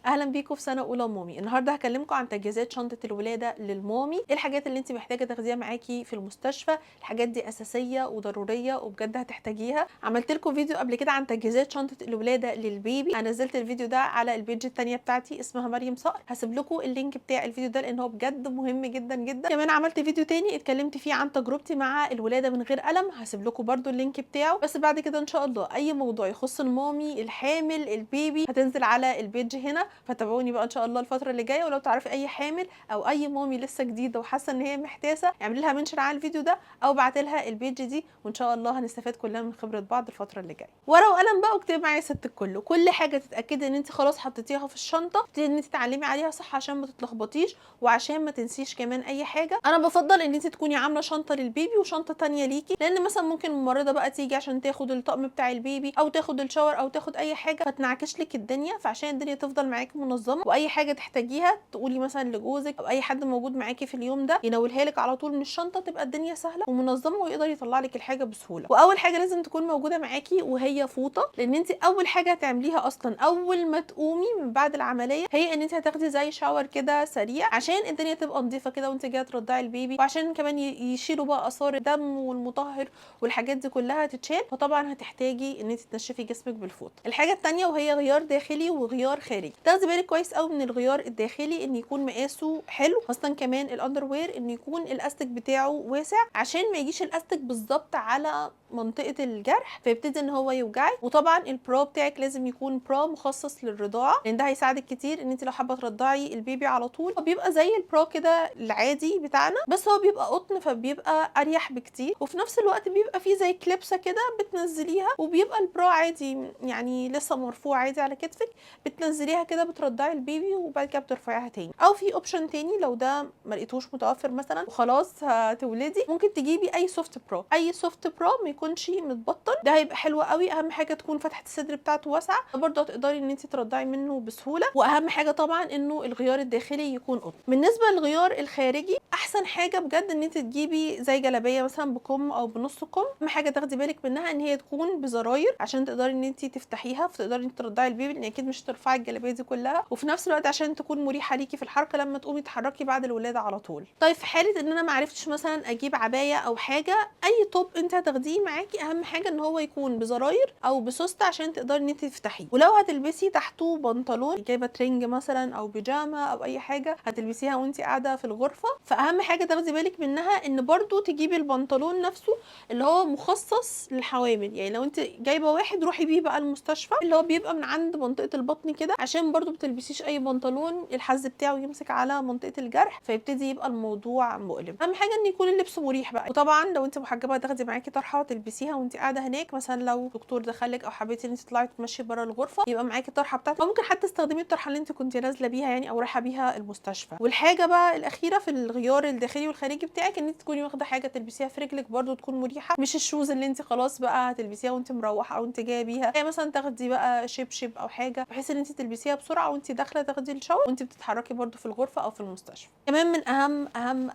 اهلا بيكم في سنه اولى مامي. النهارده هكلمكم عن تجهيزات شنطه الولاده للمامي، ايه الحاجات اللي انت محتاجه تاخديها معاكي في المستشفى. الحاجات دي اساسيه وضروريه وبجد هتحتاجيها. عملت لكم فيديو قبل كده عن تجهيزات شنطه الولاده للبيبي، انا نزلت الفيديو ده على البيج التانية بتاعتي اسمها مريم صقر، هسيب لكم اللينك بتاع الفيديو ده لان هو بجد مهم جدا جدا. كمان عملت فيديو تاني اتكلمت فيه عن تجربتي مع الولاده من غير الم، هسيب لكم برده اللينك بتاعه. بس بعد كده ان شاء الله اي موضوع يخص المامي الحامل البيبي هتنزل على البيج هنا، فتابعوني بقى ان شاء الله الفتره اللي جايه. ولو تعرفي اي حامل او اي مامي لسه جديده وحاسه ان هي محتاسه، اعملي لها منشن على الفيديو ده او ابعتي لها البيج دي، وان شاء الله هنستفاد كلنا من خبره بعض الفتره اللي جايه. ورقه وقلم بقى واكتبي معايا ست الكل، كل حاجه تتاكدي ان انت خلاص حطيتيها في الشنطه، تبتدي ان انت تعلمي عليها صح عشان ما تتلخبطيش وعشان ما تنسيش كمان اي حاجه. انا بفضل ان انت تكوني عامله شنطه للبيبي وشنطه تانية ليكي، لان مثلا ممكن الممرضه بقى تيجي عشان تاخد الطقم بتاع البيبي او تاخد الشاور او تاخد اي حاجه فتنعكش لك الدنيا. فعشان الدنيا تفضل معاكي منظمه واي حاجه تحتاجيها تقولي مثلا لجوزك او اي حد موجود معاكي في اليوم ده ينولها لك على طول من الشنطه، تبقى الدنيا سهله ومنظمه ويقدر يطلع لك الحاجه بسهوله. واول حاجه لازم تكون موجوده معاكي وهي فوطه، لان انت اول حاجه هتعمليها اصلا اول ما تقومي من بعد العمليه هي ان انت هتاخدي زي شاور كده سريع عشان الدنيا تبقى نظيفه كده وانت جايه ترضعي البيبي، وعشان كمان يشيلوا بقى اثار الدم والمطهر والحاجات دي كلها تتشال. فطبعا هتحتاجي ان انت تنشفي جسمك بالفوطه. الحاجه الثانيه وهي غيار داخلي وغيار خارجي، تاخدي بالك كويس قوي من الغيار الداخلي ان يكون مقاسه حلو، خاصه كمان الاندر وير ان يكون الاستك بتاعه واسع عشان ما يجيش الاستك بالظبط على منطقه الجرح فيبتدي ان هو يوجعك. وطبعا البرو بتاعك لازم يكون برو مخصص للرضاعه، لان ده هيساعدك كتير ان انت لو حابه ترضعي البيبي على طول. هو بيبقى زي البرو كده العادي بتاعنا بس هو بيبقى قطن فبيبقى اريح بكتير، وفي نفس الوقت بيبقى فيه زي كليبسه كده بتنزليها وبيبقى البرو عادي يعني لسه مرفوع عادي على كتفك، بتنزليها كده بترضعي البيبي وبعد كده بترفعيها تاني. او في اوبشن تاني لو ده ما لقيتوش متوفر مثلا وخلاص هتولدي، ممكن تجيبي اي سوفت برو، اي سوفت برو ما يكونش متبطن، ده هيبقى حلو قوي. اهم حاجه تكون فتحه الصدر بتاعته واسعه، برضه هتقدري ان انت ترضعي منه بسهوله. واهم حاجه طبعا انه الغيار الداخلي يكون قطن. بالنسبه للغيار الخارجي احسن حاجه بجد ان انت تجيبي زي جلابيه مثلا بكم او بنص كم. اهم حاجه تاخدي بالك منها ان هي تكون بزراير عشان تقدري ان انت تفتحيها فتقدري ان ترضعي البيبي، لان اكيد مش ترفعي الجلابيه دي كلها، وفي نفس الوقت عشان تكون مريحه ليكي في الحركه لما تقومي تحركي بعد الولاده على طول. طيب في حاله ان انا ما عرفتش مثلا اجيب عبايه او حاجه، اي توب انت هتاخديه معاكي اهم حاجه ان هو يكون بزراير او بسوسته عشان تقدري ان انت تفتحيه. ولو هتلبسي تحته بنطلون جايبه ترنج مثلا او بيجامه او اي حاجه هتلبسيها وانت قاعده في الغرفه، فاهم حاجه تاخدي بالك منها ان برضو تجيبي البنطلون نفسه اللي هو مخصص للحوامل. يعني لو انت جايبه واحد روحي بيه بقى المستشفى اللي هو بيبقى من عند منطقه البطن كده، عشان برضو بتلبسيش اي بنطلون الحز بتاعه يمسك على منطقه الجرح فيبتدي يبقى الموضوع مؤلم. اهم حاجه ان يكون اللبس مريح بقى. وطبعا لو انت محجبه تاخدي معاكي طرحه وتلبسيها وانت قاعده هناك، مثلا لو دكتور دخلك او حبيتي ان انت تطلعي تمشي بره الغرفه يبقى معاكي الطرحه بتاعتك، او ممكن حتى تستخدمي الطرحه اللي انت كنت نازله بيها يعني او رايحه بيها المستشفى. والحاجه بقى الاخيره في الغيار الداخلي والخارجي بتاعك ان انت تكوني واخده حاجه تلبسيها في رجلك برده تكون مريحه، مش الشوز اللي انت خلاص بقى هتلبسيها وانت مروحه او انت جايه بيها. يعني مثلا تاخدي بقى شبشب او حاجه بحيث ان انت تلبسيها بسرعه وانت داخله تاخدي الشاور وانت بتتحركي برده في الغرفه او في المستشفى. كمان من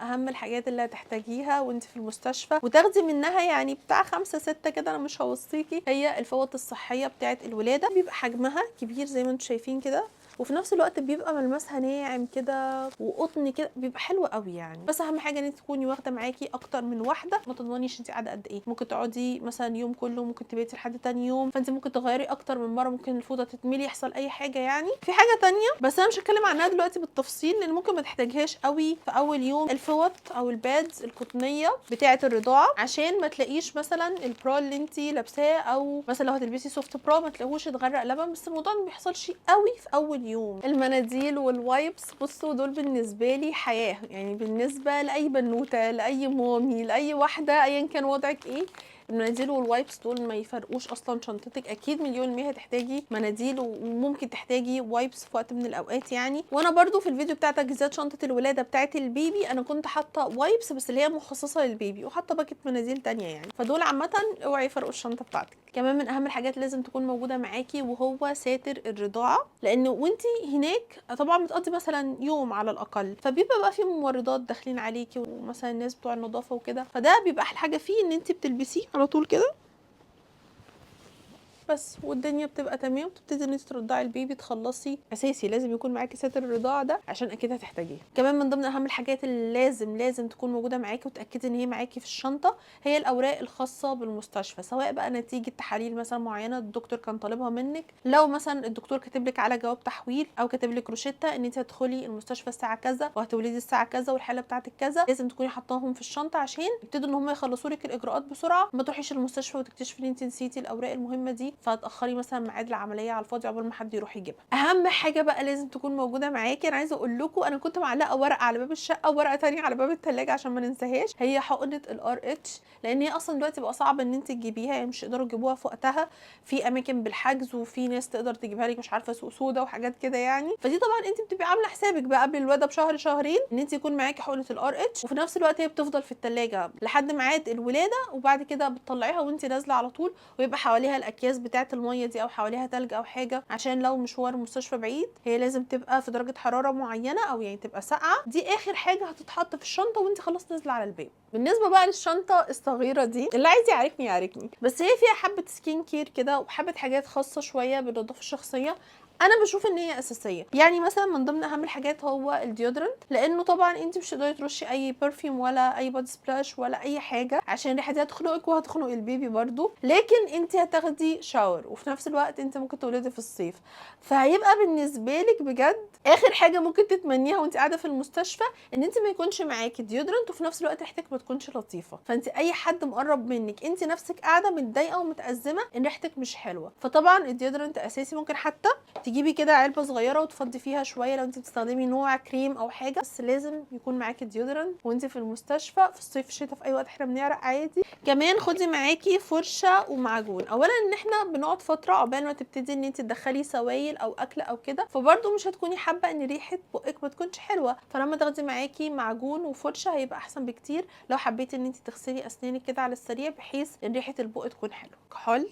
اهم الحاجات اللي هتحتاجيها وانت في المستشفى وتاخدي منها يعني بتاع 5 6 كده، انا مش هوصيكي، هي الفوط الصحيه بتاعه الولاده. بيبقى حجمها كبير زي ما انتم شايفين كده، وفي نفس الوقت بيبقى ملمسها ناعم كده وقطن كده، بيبقى حلو قوي يعني. بس اهم حاجه ان انت تكوني واخده معاكي اكتر من واحده، ما تضمنيش انت قاعده قد ايه، ممكن تقعدي مثلا يوم كله، ممكن تبيتي لحد تاني يوم، فانت ممكن تغيري اكتر من مره، ممكن الفوطه تتملي يحصل اي حاجه يعني. في حاجه تانية بس انا مش هتكلم عنها دلوقتي بالتفصيل لان ممكن ما تحتاجهاش قوي في اول يوم، الفوط او البادز القطنيه بتاعه الرضاعه، عشان ما تلاقيش مثلا البرو اللي انت لابساه او مثلا لو هتلبسي سوفت برو ما تلاقوش اتغرق لبن، بس الموضوع ما بيحصلش قوي في اول يوم. المناديل والوايبس بصوا دول بالنسبه لي حياه، يعني بالنسبه لاي بنوته لاي مامي لاي واحده ايا كان وضعك ايه، المناديل والوايبس دول ما يفرقوش اصلا شنطتك. اكيد مليون المية هتحتاجي مناديل وممكن تحتاجي وايبس في وقت من الاوقات يعني. وانا برضو في الفيديو بتاع تجهيزات شنطه الولاده بتاعه البيبي انا كنت حاطه وايبس بس اللي هي مخصصه للبيبي، وحاطه باكت مناديل تانية يعني، فدول عامه اوعي يفرقوا الشنطه بتاعتك. كمان من اهم الحاجات لازم تكون موجوده معاكي وهو ساتر الرضاعه، لان وانتي هناك طبعا بتقضي مثلا يوم على الاقل، فبيبقى بقى في ممرضات داخلين عليكي ومثلا الناس بتوع النظافه وكده، فده بيبقى احلى حاجه فيه ان انت بتلبسيه على طول كده بس، والدنيا بتبقى تمام، وتبتدي ان انت ترضعي البيبي. تخلصي اساسي لازم يكون معاكي ساتر الرضاعه ده عشان اكيد هتحتاجيه. كمان من ضمن اهم الحاجات اللي لازم تكون موجوده معاكي وتاكدي ان هي معاكي في الشنطه هي الاوراق الخاصه بالمستشفى، سواء بقى نتيجه تحاليل مثلا معينه الدكتور كان طالبها منك، لو مثلا الدكتور كاتب لك على جواب تحويل او كاتب لك روشته ان انت هتدخلي المستشفى الساعه كذا وهتولدي الساعه كذا والحاله بتاعتك كذا، لازم تكوني حاطاهم في الشنطه عشان يبتدوا ان هم يخلصوا لك الاجراءات بسرعه، ما تروحيش المستشفى وتكتشفي ان انت نسيتي الاوراق المهمه دي فتاخري مثلا ميعاد العمليه على الفاضي عقبال ما حد يروح يجيبها. اهم حاجه بقى لازم تكون موجوده معاكي، انا عايزه اقول لكم انا كنت معلقه ورقه على باب الشقه وورقه ثانيه على باب الثلاجه عشان ما ننساهاش، هي حقنه الار اتش، لان هي اصلا دلوقتي بقى صعب ان انت تجيبيها، يعني مش يقدروا يجيبوها في وقتها في اماكن بالحجز، وفي ناس تقدر تجيبها لك مش عارفه سوق سودا وحاجات كده يعني. فدي طبعا انت بتبقي عامله حسابك بقى قبل الولاده بشهر شهرين ان انت يكون معاكي حقنه الار اتش، وفي نفس الوقت هي بتفضل في الثلاجه لحد ميعاد الولاده، وبعد كده بتطلعيها وانت نازله على طول، ويبقى حواليها الاكياس بتاعه الميه دي او حواليها تلج او حاجه، عشان لو مشوار المستشفى بعيد هي لازم تبقى في درجه حراره معينه او يعني تبقى ساقعه. دي اخر حاجه هتتحط في الشنطه وانت خلاص نازله على الباب. بالنسبه بقى للشنطه الصغيره دي، اللي عايز يعرفني يعرفني، بس هي فيها حبه سكين كير كده وحبه حاجات خاصه شويه بالنظافه الشخصيه، انا بشوف ان هي اساسيه. يعني مثلا من ضمن اهم الحاجات هو الديودرنت، لانه طبعا انت مش هتقدري ترشي اي برفيوم ولا اي بودي سبلاش ولا اي حاجه عشان الريحه دي هتخنقك وهتخنق البيبي برضو، لكن انت هتاخدي شاور وفي نفس الوقت انت ممكن تولدي في الصيف، فهيبقى بالنسبه لك بجد اخر حاجه ممكن تتمنيها وانت قاعده في المستشفى ان انت ما يكونش معاكي ديودرنت وفي نفس الوقت ريحتك ما تكونش لطيفه. فانت اي حد مقرب منك انت نفسك قاعده متضايقه ومتازمه ان ريحتك مش حلوه، فطبعا الديودرنت اساسي. ممكن حتى تجيبي كده علبه صغيره وتفضي فيها شويه لو انت بتستخدمي نوع كريم او حاجه، بس لازم يكون معاكي ديودرنت وانت في المستشفى في الصيف الشتاء في اي وقت احنا بنعرق عادي. كمان خدي معاكي فرشه ومعجون، اولا ان احنا بنقعد فتره عقبال ما تبتدي ان انت تدخلي سوائل او اكل او كده، فبرضه مش هتكوني حابه ان ريحه بقك ما تكونش حلوه، فلما تاخدي معاكي معجون وفرشه هيبقى احسن بكتير لو حبيتي ان انت تغسلي اسنانك كده على السريع بحيث ان ريحه البق تكون حلوه. كحول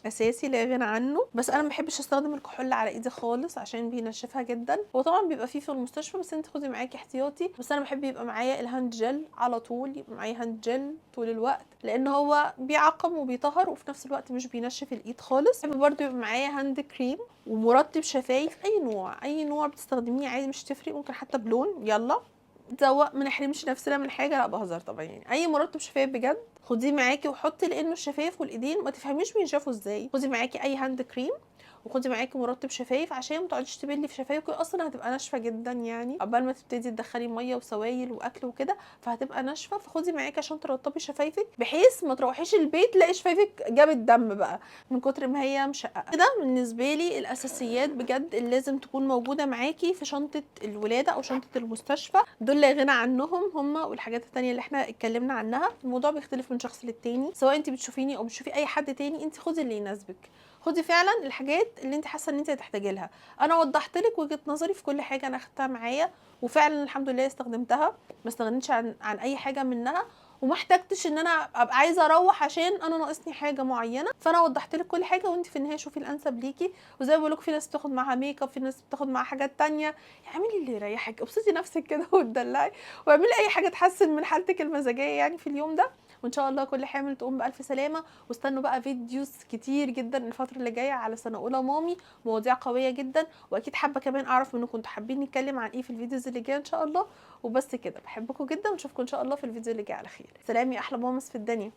اساسي لا غنى عنه، بس انا ما بحبش استخدم الكحول على ايدي خالص عشان بينشفها جدا، وطبعا بيبقى فيه في المستشفى بس انت خدي معاكي احتياطي، بس انا بحب يبقى معايا الهاند جل على طول، يبقى معايا هاند جل طول الوقت لان هو بيعقم وبيطهر وفي نفس الوقت مش بينشف الايد خالص. بحب برده يبقى معايا هاند كريم ومرطب شفايف، اي نوع بتستخدميه عادي مش تفرق، ممكن حتى بلون، يلا تزوق ما نحرمش نفسنا من حاجه، لا بهزر طبعا، يعني اي مرطب شفايف بجد خديه معاكي وحطي، لانه الشفايف والايدين ما تفهميش بينشفوا ازاي. خدي معاكي اي هاند كريم وخدي معاكي مرطب شفايف عشان ما تقعديش تبلي في شفايفك، اصلا هتبقى ناشفه جدا يعني قبل ما تبتدي تدخلي ميه وسوائل واكل وكده فهتبقى ناشفه، فخدي معاكي عشان ترطبي شفايفك بحيث ما تروحيش البيت تلاقي شفايفك جابت دم بقى من كتر ما هي مشققه كده. بالنسبه لي الاساسيات بجد اللي لازم تكون موجوده معاكي في شنطه الولاده او شنطه المستشفى، دول لا غنى عنهم هم والحاجات التانية اللي احنا اتكلمنا عنها. الموضوع بيختلف من شخص للتاني، سواء انت بتشوفيني او بتشوفي اي حد تاني، انت خدي اللي يناسبك، خدي فعلا الحاجات اللي انت حاسه ان انت هتحتاجي لها. انا وضحت لك وجهه نظري في كل حاجه انا اخدتها معايا وفعلا الحمد لله استخدمتها، ما استغنيتش عن اي حاجه منها، وما احتجتش ان انا ابقى عايزه اروح عشان انا ناقصني حاجه معينه. فانا وضحت لك كل حاجه وانت في النهايه شوفي الانسب ليكي، وزي ما بقول لكم في ناس بتاخد معاها ميك اب، في ناس بتاخد معاها حاجات تانية، اعملي اللي يريحك، ابسطي نفسك كده وتدلعي واعملي اي حاجه تحسن من حالتك المزاجيه يعني في اليوم ده، وان شاء الله كل حامل تقوم بالف سلامه. واستنوا بقى فيديوز كتير جدا الفتره اللي جايه على سنه اولى مامي، مواضيع قويه جدا، واكيد حابه كمان اعرف منكم كنتوا حابين نتكلم عن ايه في الفيديوز اللي جايه ان شاء الله. وبس كده، بحبكم جدا ونشوفكم ان شاء الله في الفيديو اللي جاي على خير. سلام يا احلى مامس في الدنيا.